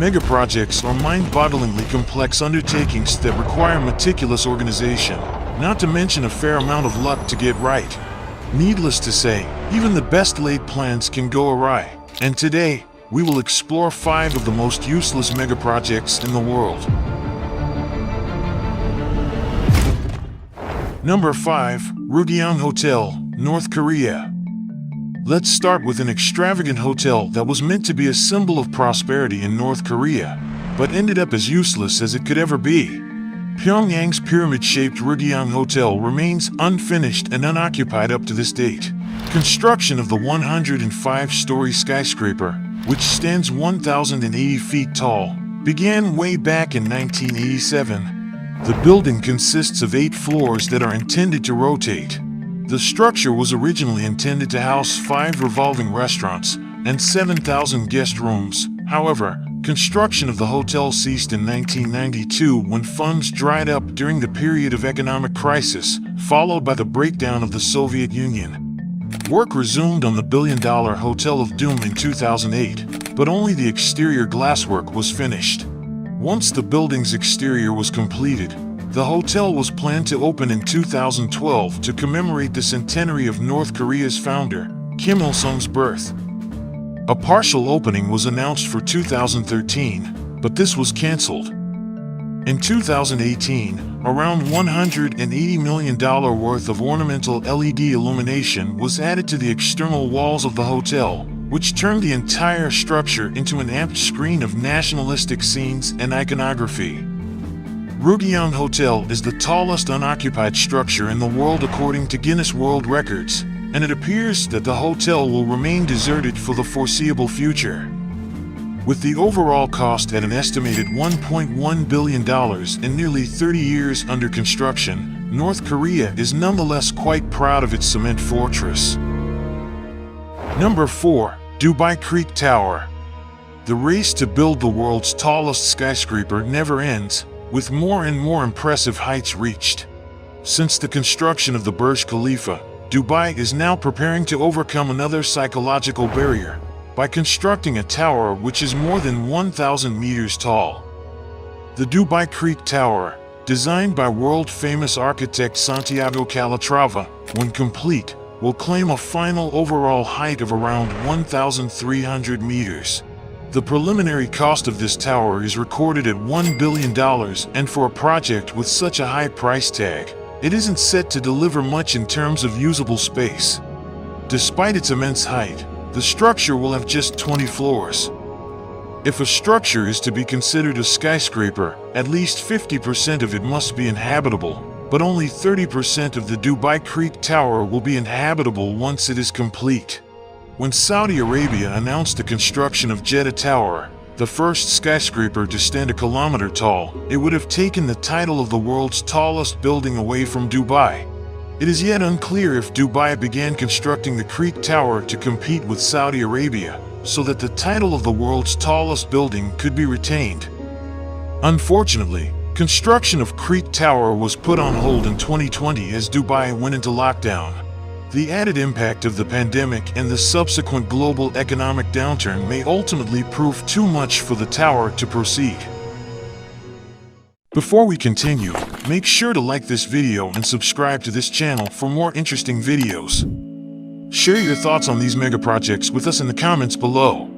Megaprojects are mind-bogglingly complex undertakings that require meticulous organization, not to mention a fair amount of luck to get right. Needless to say, even the best-laid plans can go awry, and today, we will explore 5 of the most useless megaprojects in the world. Number 5. Rugyang Hotel, North Korea. Let's start with an extravagant hotel that was meant to be a symbol of prosperity in North Korea, but ended up as useless as it could ever be. Pyongyang's pyramid-shaped Rugyang Hotel remains unfinished and unoccupied up to this date. Construction of the 105-story skyscraper, which stands 1,080 feet tall, began way back in 1987. The building consists of 8 floors that are intended to rotate. The structure was originally intended to house 5 revolving restaurants and 7,000 guest rooms. However, construction of the hotel ceased in 1992 when funds dried up during the period of economic crisis, followed by the breakdown of the Soviet Union. Work resumed on the billion-dollar Hotel of Doom in 2008, but only the exterior glasswork was finished. Once the building's exterior was completed, the hotel was planned to open in 2012 to commemorate the centenary of North Korea's founder, Kim Il-sung's birth. A partial opening was announced for 2013, but this was cancelled. In 2018, around $180 million worth of ornamental LED illumination was added to the external walls of the hotel, which turned the entire structure into an amped screen of nationalistic scenes and iconography. Rugyang Hotel is the tallest unoccupied structure in the world according to Guinness World Records, and it appears that the hotel will remain deserted for the foreseeable future. With the overall cost at an estimated $1.1 billion and nearly 30 years under construction, North Korea is nonetheless quite proud of its cement fortress. Number 4. Dubai Creek Tower. The race to build the world's tallest skyscraper never ends, with more and more impressive heights reached. Since the construction of the Burj Khalifa, Dubai is now preparing to overcome another psychological barrier by constructing a tower which is more than 1,000 meters tall. The Dubai Creek Tower, designed by world-famous architect Santiago Calatrava, when complete, will claim a final overall height of around 1,300 meters. The preliminary cost of this tower is recorded at $1 billion, and for a project with such a high price tag, it isn't set to deliver much in terms of usable space. Despite its immense height, the structure will have just 20 floors. If a structure is to be considered a skyscraper, at least 50% of it must be inhabitable, but only 30% of the Dubai Creek Tower will be inhabitable once it is complete. When Saudi Arabia announced the construction of Jeddah Tower, the first skyscraper to stand a kilometer tall, it would have taken the title of the world's tallest building away from Dubai. It is yet unclear if Dubai began constructing the Creek Tower to compete with Saudi Arabia, so that the title of the world's tallest building could be retained. Unfortunately, construction of Creek Tower was put on hold in 2020 as Dubai went into lockdown. The added impact of the pandemic and the subsequent global economic downturn may ultimately prove too much for the tower to proceed. Before we continue, make sure to like this video and subscribe to this channel for more interesting videos. Share your thoughts on these megaprojects with us in the comments below.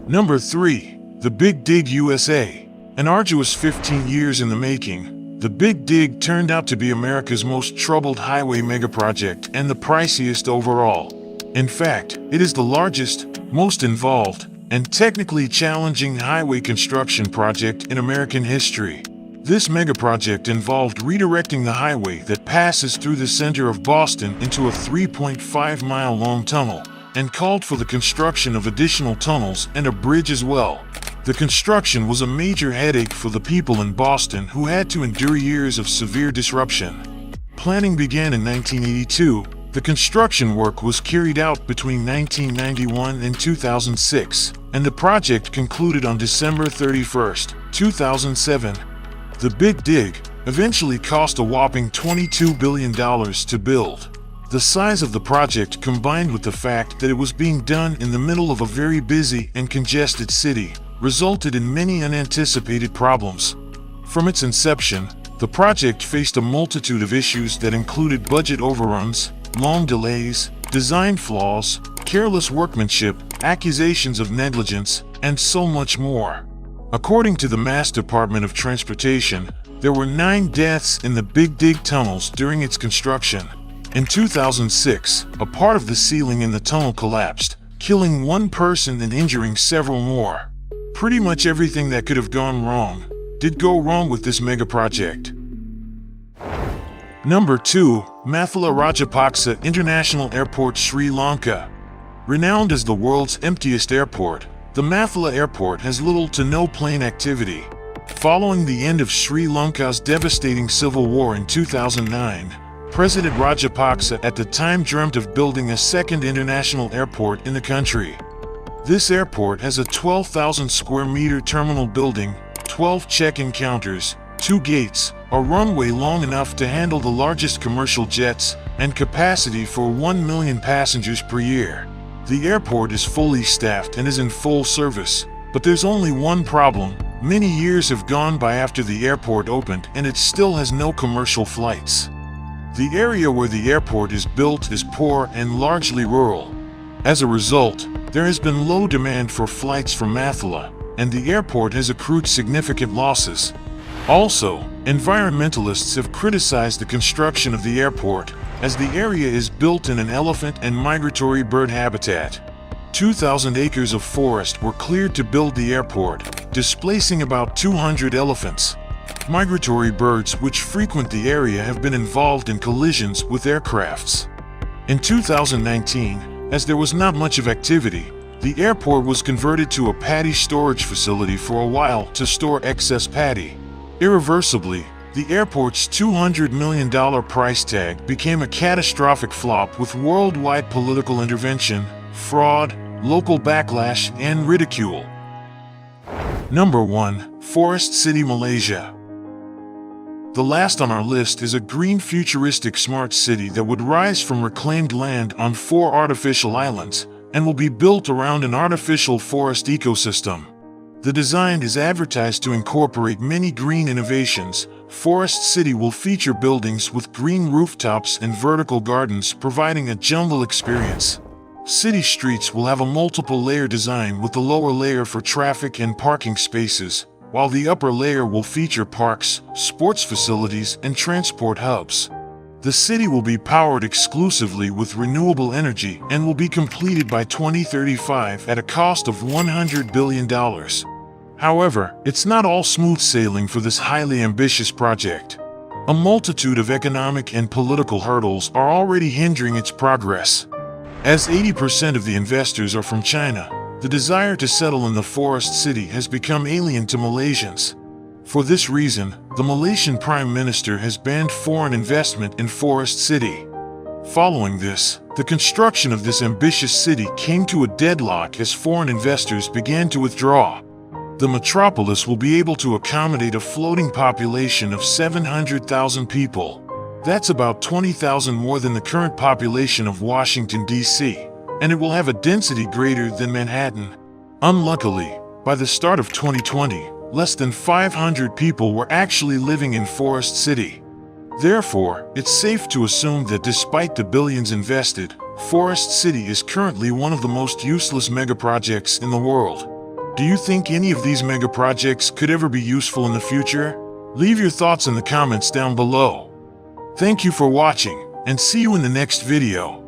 Number 3. The Big Dig USA. An arduous 15 years in the making, the Big Dig turned out to be America's most troubled highway megaproject and the priciest overall. In fact, it is the largest, most involved, and technically challenging highway construction project in American history. This megaproject involved redirecting the highway that passes through the center of Boston into a 3.5-mile-long tunnel, and called for the construction of additional tunnels and a bridge as well. The construction was a major headache for the people in Boston who had to endure years of severe disruption. Planning began in 1982. The construction work was carried out between 1991 and 2006, and the project concluded on December 31, 2007. The Big Dig eventually cost a whopping $22 billion to build. The size of the project, combined with the fact that it was being done in the middle of a very busy and congested city, resulted in many unanticipated problems. From its inception, the project faced a multitude of issues that included budget overruns, long delays, design flaws, careless workmanship, accusations of negligence, and so much more. According to the Mass Department of Transportation, there were 9 deaths in the Big Dig tunnels during its construction. In 2006, a part of the ceiling in the tunnel collapsed, killing 1 person and injuring several more. Pretty much everything that could have gone wrong did go wrong with this mega project. Number 2. Mathila Rajapaksa International Airport, Sri Lanka. Renowned as the world's emptiest airport, the Mathila Airport has little to no plane activity. Following the end of Sri Lanka's devastating civil war in 2009, President Rajapaksa at the time dreamt of building a second international airport in the country. This airport has a 12,000 square meter terminal building, 12 check-in counters, 2 gates, a runway long enough to handle the largest commercial jets, and capacity for 1 million passengers per year. The airport is fully staffed and is in full service, but there's only one problem. Many years have gone by after the airport opened and it still has no commercial flights. The area where the airport is built is poor and largely rural. As a result, there has been low demand for flights from Mathila, and the airport has accrued significant losses. Also, environmentalists have criticized the construction of the airport, as the area is built in an elephant and migratory bird habitat. 2,000 acres of forest were cleared to build the airport, displacing about 200 elephants. Migratory birds which frequent the area have been involved in collisions with aircrafts. In 2019, as there was not much of activity, the airport was converted to a paddy storage facility for a while to store excess paddy. Irreversibly, the airport's $200 million price tag became a catastrophic flop with worldwide political intervention, fraud, local backlash, and ridicule. Number 1. Forest City, Malaysia. The last on our list is a green futuristic smart city that would rise from reclaimed land on 4 artificial islands and will be built around an artificial forest ecosystem. The design is advertised to incorporate many green innovations. Forest City will feature buildings with green rooftops and vertical gardens, providing a jungle experience. City streets will have a multiple layer design with the lower layer for traffic and parking spaces, while the upper layer will feature parks, sports facilities, and transport hubs. The city will be powered exclusively with renewable energy and will be completed by 2035 at a cost of $100 billion. However, it's not all smooth sailing for this highly ambitious project. A multitude of economic and political hurdles are already hindering its progress. As 80% of the investors are from China, the desire to settle in the forest city has become alien to Malaysians. For this reason, the Malaysian Prime Minister has banned foreign investment in Forest City. Following this, the construction of this ambitious city came to a deadlock as foreign investors began to withdraw. The metropolis will be able to accommodate a floating population of 700,000 people. That's about 20,000 more than the current population of Washington, D.C., and it will have a density greater than Manhattan. Unluckily, by the start of 2020, less than 500 people were actually living in Forest City. Therefore, it's safe to assume that despite the billions invested, Forest City is currently one of the most useless megaprojects in the world. Do you think any of these megaprojects could ever be useful in the future? Leave your thoughts in the comments down below. Thank you for watching, and see you in the next video.